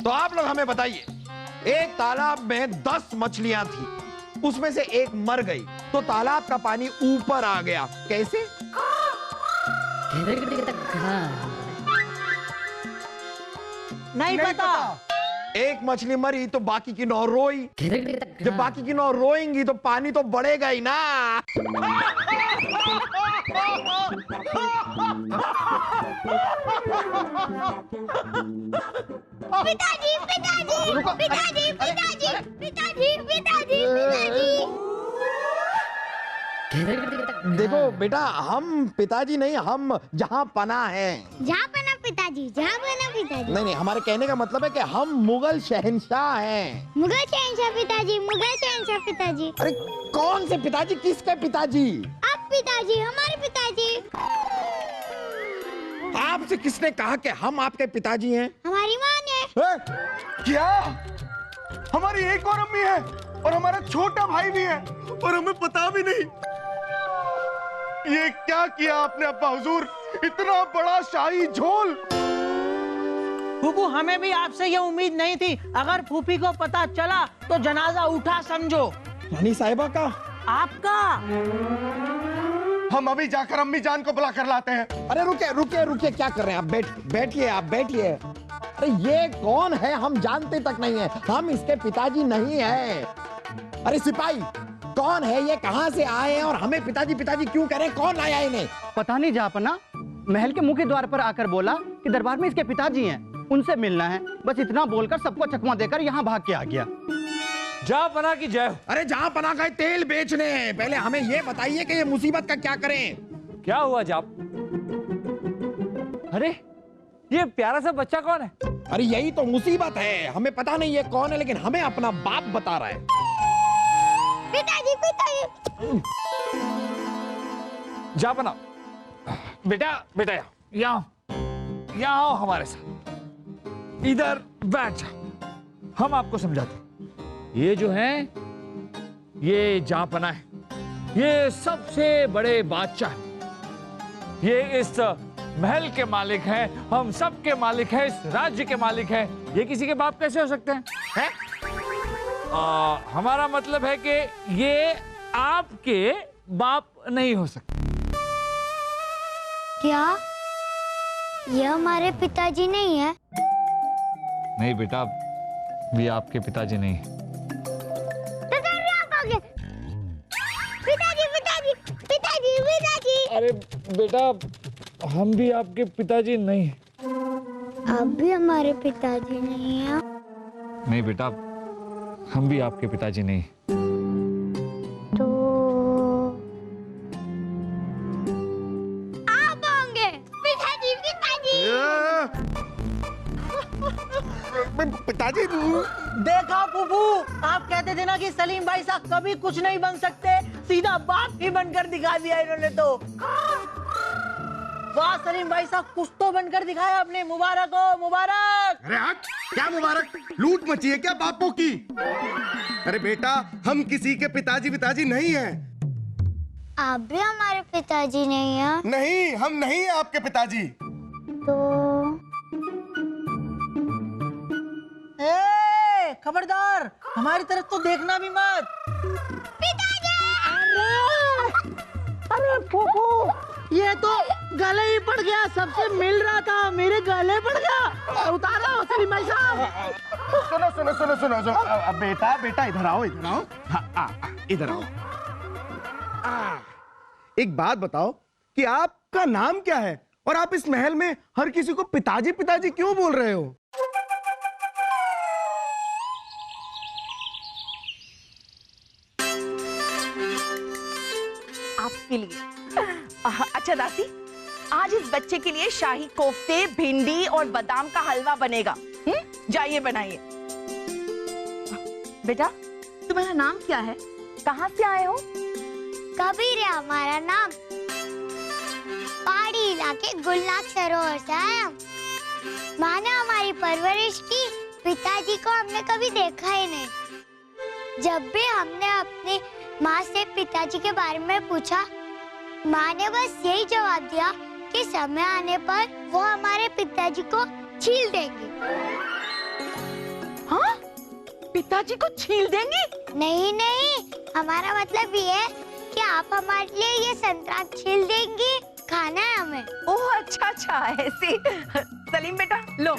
तो आप लोग हमें बताइए, एक तालाब में 10 मछलियां थी, उसमें से एक मर गई, तो तालाब का पानी ऊपर आ गया, कैसे? नहीं पता। एक मछली मरी तो बाकी की 9 रोई, जब बाकी की 9 रोएंगी तो पानी तो बढ़ेगा ही ना। पिताजी पिताजी पिताजी पिताजी पिताजी पिताजी पिताजी। देखो बेटा, हम पिताजी नहीं, हम जहां पना है। जहाँ पना पिताजी, जहाँ पना पिताजी। नहीं, हमारे कहने का मतलब है कि हम मुगल शहंशाह हैं। मुगल शहंशाह पिताजी, मुगल शहंशाह पिताजी। अरे कौन से पिताजी, किसके पिताजी? आप पिताजी, हमारे पिताजी। आपसे किसने कहा कि हम आपके पिताजी हैं? हमारी माँ ने। क्या? हमारी एक और अम्मी है और हमारा छोटा भाई भी है और हमें पता भी नहीं। ये क्या किया आपने अब्बा हुजूर, इतना बड़ा शाही झोल। फूफू, हमें भी आपसे ये उम्मीद नहीं थी। अगर फूफी को पता चला तो जनाजा उठा समझो। रानी साहिबा का? आपका। हम अभी जाकर अम्मी जान को बुला कर लाते हैं। अरे रुके रुके रुके, क्या कर रहे हैं आप? बैठिए, आप बैठिए। अरे ये कौन है, हम जानते तक नहीं है, हम इसके पिताजी नहीं है। अरे सिपाही, कौन है ये, कहां से आए हैं और हमें पिताजी पिताजी क्यों कह रहे हैं? कौन लाया इन्हें? पता नहीं जहाँपना, महल के मुख्य द्वार पर आकर बोला कि दरबार में इसके पिताजी हैं, उनसे मिलना है। बस इतना बोलकर सबको चकमा देकर यहाँ भाग के आ गया। जहाँपना की जय हो। अरे जहाँपना का तेल बेचने हैं, पहले हमें ये बताइए कि ये मुसीबत का क्या करें? क्या हुआ जाप? अरे ये प्यारा सा बच्चा कौन है? अरे यही तो मुसीबत है, हमें पता नहीं ये कौन है, लेकिन हमें अपना बाप बता रहा है। पिताजी पिताजी। जहाँपना, बेटा यहाँ आओ हमारे साथ, इधर बैठ जाओ, हम आपको समझाते हैं। ये जो है, ये जहाँपना है, ये सबसे बड़े बादशाह है, ये इस महल के मालिक हैं, हम सब के मालिक हैं, इस राज्य के मालिक हैं। ये किसी के बाप कैसे हो सकते हैं? है? हमारा मतलब है कि ये आपके बाप नहीं हो सकते। क्या ये हमारे पिताजी नहीं है? नहीं बेटा, ये आपके पिताजी नहीं है। पिताजी पिताजी पिताजी पिताजी। अरे बेटा, हम भी आपके पिताजी नहीं हैं। आप भी हमारे पिताजी नहीं हैं। नहीं बेटा, हम भी आपके पिताजी नहीं। तो आप होंगे पिताजी पिताजी। पिताजी। देखा फूफू, आप कहते थे ना कि सलीम भाई साहब कभी कुछ नहीं बन सकते, सीधा बाप ही बनकर दिखा दिया इन्होंने तो। वाह सलीम भाई साहब, कुछ तो बनकर दिखाया आपने। मुबारक हो, मुबारक। अरे हट, क्या मुबारक? लूट मची है क्या बापों की? अरे बेटा, हम किसी के पिताजी नहीं हैं। आप भी हमारे पिताजी नहीं हैं। नहीं, हम नहीं हैं आपके पिताजी। तो खबरदार, हमारी तरफ तो देखना भी मत। पिताजी। अरे फूफू, ये तो गले ही पड़ गया, सबसे मिल रहा था, मेरे गले पड़ गया। उतारो सलीम भाई साहब। सुनो। बेटा इधर आओ। हाँ, इधर आओ। एक बात बताओ कि आपका नाम क्या है और आप इस महल में हर किसी को पिताजी क्यों बोल रहे हो? आपके लिए। अच्छा दासी, आज इस बच्चे के लिए शाही कोफ्ते, भिंडी और बादाम का हलवा बनेगा। जाइए बनाइए। बेटा, तुम्हारा नाम क्या है? कहाँ से आए हो? कबीर है हमारा नाम। पहाड़ी इलाके गुलनाग सरोवर से आया। माँ ने हमारी परवरिश की, पिताजी को हमने कभी देखा ही नहीं। जब भी हमने अपनी माँ से पिताजी के बारे में पूछा, माँ ने बस यही जवाब दिया कि समय आने पर वो हमारे पिताजी को छील देंगे। हाँ? पिताजी को छील देंगी? नहीं नहीं, हमारा मतलब ये है कि आप हमारे लिए ये संतरा छील देंगी, खाना है हमें। ओह अच्छा अच्छा, ऐसे। सलीम बेटा लो।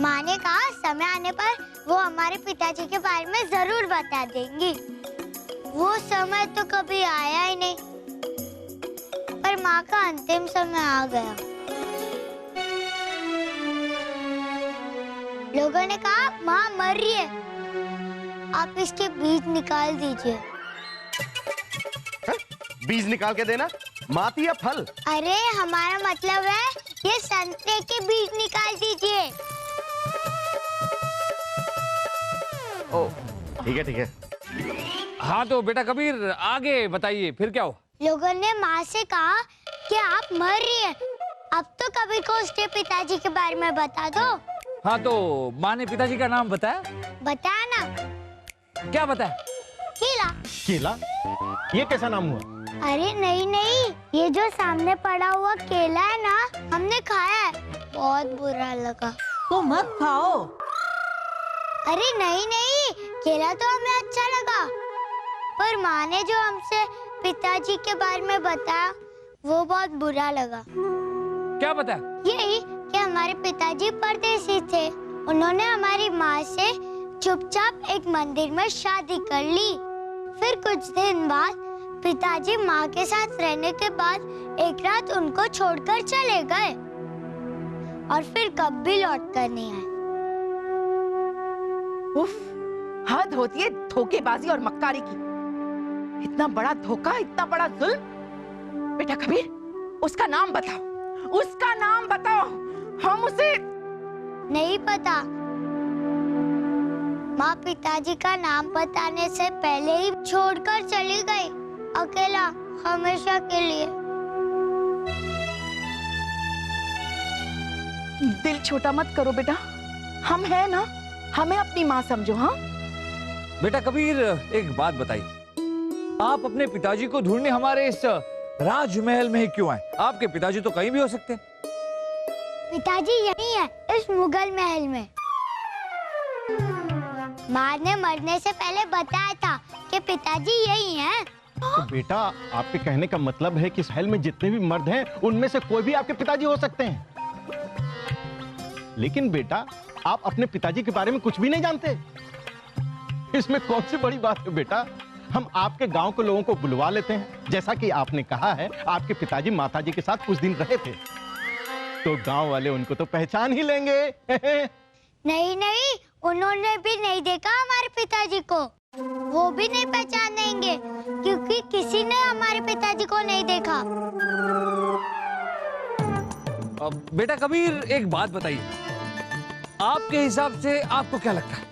माँ ने कहा समय आने पर वो हमारे पिताजी के बारे में जरूर बता देंगी। वो समय तो कभी आया ही नहीं, पर माँ का अंतिम समय आ गया। लोगों ने कहा माँ मर रही है, आप इसके बीज निकाल दीजिए। बीज निकाल के देना, माती या फल? अरे हमारा मतलब है ये संतरे के बीज निकाल दीजिए। ओ ठीक है ठीक है। हाँ तो बेटा कबीर आगे बताइए, फिर क्या हुआ? लोगों ने माँ से कहा कि आप मर रही हैं, अब तो कबीर को उसके पिताजी के बारे में बता दो। हाँ तो माँ ने पिताजी का नाम बताया? बताया ना। क्या बताया? केला। केला? ये कैसा नाम हुआ? अरे नहीं नहीं, ये जो सामने पड़ा हुआ केला है ना, हमने खाया है, बहुत बुरा लगा। तो मत खाओ। अरे नहीं नहीं, केला तो हमें अच्छा लगा, पर माँ ने जो हमसे पिताजी के बारे में बताया वो बहुत बुरा लगा। क्या बताया? यही कि हमारे पिताजी परदेसी थे, उन्होंने हमारी माँ से चुपचाप एक मंदिर में शादी कर ली। फिर कुछ दिन बाद पिताजी माँ के साथ रहने के बाद एक रात उनको छोड़कर चले गए और फिर कभी लौट कर नहीं आए। उफ, हद होती है धोखेबाजी और मक्कारी की। इतना बड़ा धोखा, इतना बड़ा जुल्म। बेटा कबीर, उसका नाम बताओ, उसका नाम बताओ, हम उसे। नहीं पता। माँ पिताजी का नाम बताने से पहले ही छोड़कर चली गई, अकेला, हमेशा के लिए। दिल छोटा मत करो बेटा, हम हैं ना, हमें अपनी माँ समझो। हाँ बेटा कबीर एक बात बताइए, आप अपने पिताजी को ढूंढने हमारे इस राजमहल में ही क्यों आए? आपके पिताजी तो कहीं भी हो सकते हैं। पिताजी यही है, इस मुगल महल में। माँ ने मरने से पहले बताया था कि पिताजी यही हैं। तो बेटा आपके कहने का मतलब है कि इस महल में जितने भी मर्द हैं उनमें से कोई भी आपके पिताजी हो सकते हैं। लेकिन बेटा आप अपने पिताजी के बारे में कुछ भी नहीं जानते। इसमें कौन सी बड़ी बात है बेटा? हम आपके गांव के लोगों को बुलवा लेते हैं। जैसा कि आपने कहा है आपके पिताजी माताजी के साथ कुछ दिन रहे थे, तो गांव वाले उनको तो पहचान ही लेंगे। नहीं नहीं, उन्होंने भी नहीं देखा हमारे पिताजी को, वो भी नहीं पहचानेंगे क्योंकि किसी ने हमारे पिताजी को नहीं देखा। बेटा कबीर एक बात बताइए, आपके हिसाब से आपको क्या लगता है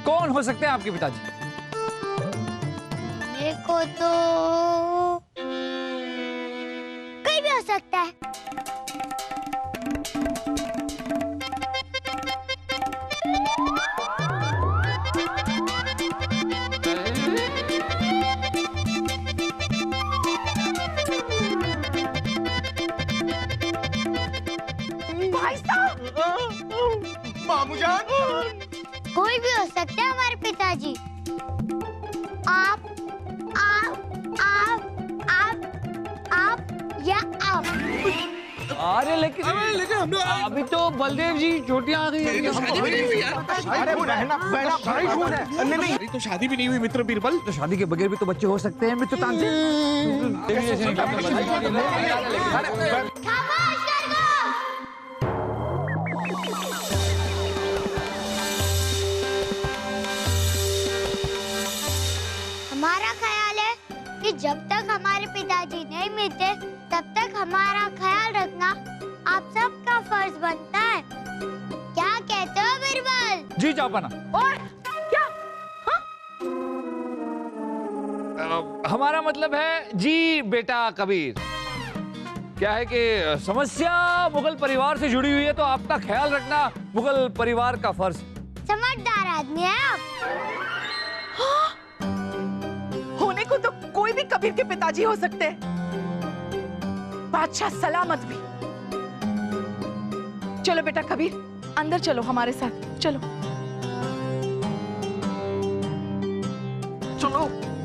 कौन हो सकते हैं आपके पिताजी? मेरे को तो कोई भी हो सकता है। भाई साहब, मामूजान, कोई भी हो सकता है हमारे पिताजी। आप या आप। अरे लेकिन अभी तो बलदेव जी छोटियां आ गई हैं। अरे बहना बहना भाई कौन है? नहीं नहीं अरे तो शादी भी नहीं हुई मित्र बीरबल। तो शादी के बगैर भी तो बच्चे हो सकते हैं मित्र तानसेन। खामोश कर दो। हमारा ख्याल है कि जब तक हमारे पिताजी नहीं मिलते तब तक हमारा ख्याल रखना आप सबका फर्ज बनता है। क्या कहते हो बीरबल? जी जापाना। और क्या? हमारा मतलब है जी बेटा कबीर। क्या है कि समस्या मुगल परिवार से जुड़ी हुई है, तो आपका ख्याल रखना मुगल परिवार का फर्ज। समझदार आदमी है आप। होने को तो कोई भी कबीर के पिताजी हो सकते। बादशाह सलामत भी। चलो बेटा कबीर, अंदर चलो हमारे साथ, चलो। चलो।